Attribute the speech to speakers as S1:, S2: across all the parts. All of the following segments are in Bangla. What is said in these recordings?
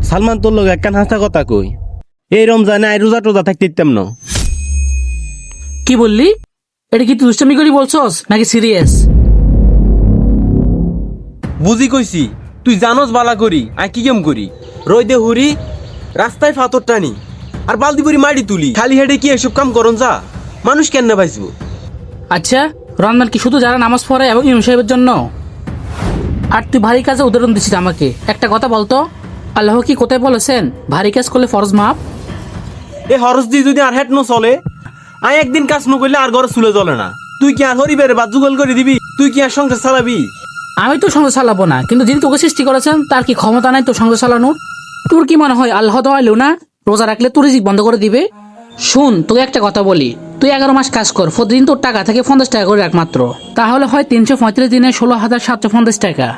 S1: সালমান তোর লোক একখান হাসা কথা কই, এই রমজানে আই রোজা টোজা থাকতে দিতাম না।
S2: কি বললি? এটা কি তুই দুষ্টামি করি বলছস নাকি সিরিয়াস?
S1: বুঝি কইছি, তুই জানোস বালা করি আই কি কেম করি, রইদে হুরি রাস্তায় ফাতর টানি আর বালতি ভরি মাটি তুলি, খালি হেডে কি এসব কাম করন যা, মানুষ কেন পাইছবো?
S2: আচ্ছা, রমজান কি শুধু যারা নামাজ পড়ে এবং ইমাম সাহেবের জন্য? আর তুই ভারী কাজে উদাহরণ দিচ্ছিস আমাকে। একটা কথা বলতো, আল্লাহ কি কোথায় বলেছেন ভারী কাজ করলে ফরজ মাপ?
S1: এ হরস দি যদি আর হেট ন চলে, আই একদিন কাজ ন করলে আর ঘরে চুলে জ্বলে না, তুই কি আর হরিবের বাদ জুগল করে দিবি? তুই কি আর সংসার চালাবি?
S2: আমি তো সংসার চালাবো না, কিন্তু যিনি তোকে সৃষ্টি করেছেন তার কি ক্ষমতা নাই তোর সংসার চালানোর? তোর কি মনে হয় আল্লাহ দেওয়ালেও না রোজা রাখলে তোর রিজিক বন্ধ করে দিবে? শুন, তোকে একটা কথা বলি, তুই 11 মাস কাজ কর, প্রতিদিন তোর টাকা থেকে 50 টাকা করে রাখ মাত্র, তাহলে হয় 335 দিনে 16,750 টাকা।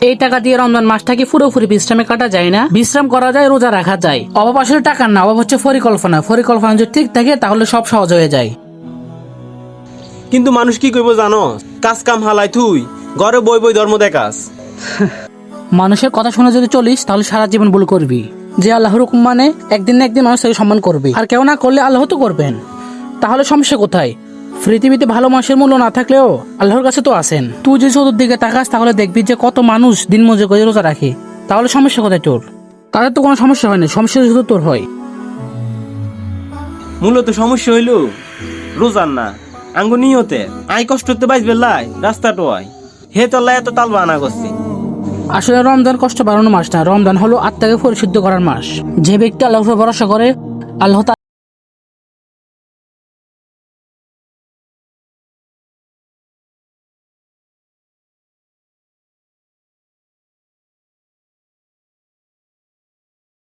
S2: এই টাকা দিয়ে রমজান মাসটাকে পুরোপুরি বিশ্রামে কাটা যায় না, বিশ্রাম করা যায়, রোজা রাখা যায়। অভাব আসলে টাকার না, অভাব হচ্ছে পরিকল্পনা। পরিকল্পনা যদি ঠিক থাকে তাহলে সব সহজ হয়ে যায়।
S1: কিন্তু মানুষ কি কইব জানো, কাজ কাম হালাই তুই ঘরে বই বই ধর্ম দেখাস।
S2: মানুষের কথা শুনে যদি চলিস তাহলে সারা জীবন ভুল করবি। যে আল্লাহর হুকুম মানে একদিন না একদিন মানুষ তাকে সম্মান করবে, আর কেউ না করলে আল্লাহ তো করবেন। তাহলে সমস্যা কোথায়? পৃথিবীতে ভালো মানুষের মূল্য না থাকলেও আল্লাহর কাছে তো আছেন। তুই যদি চতুর্দিকে তাকাস তাহলে দেখবি যে কত মানুষ দিন মজুর করে রোজা রাখে। তাহলে সমস্যা কোথায় তোর? তাদের তো কোনো সমস্যা হয় না, সমস্যা শুধু তোর হয়।
S1: মূলত সমস্যা হইল রোজার না, আঙ্গু নিয়তে আই কষ্টতে বাইজ বেলাই রাস্তাটো আই হে তল্লা এত তাল বানা করছি।
S2: আসলে রমজান কষ্ট বাড়ানো মাস না, রমজান হলো আত্মাকে পরিশুদ্ধ করার মাস। যে ব্যক্তি আল্লাহর উপর ভরসা করে, আল্লাহ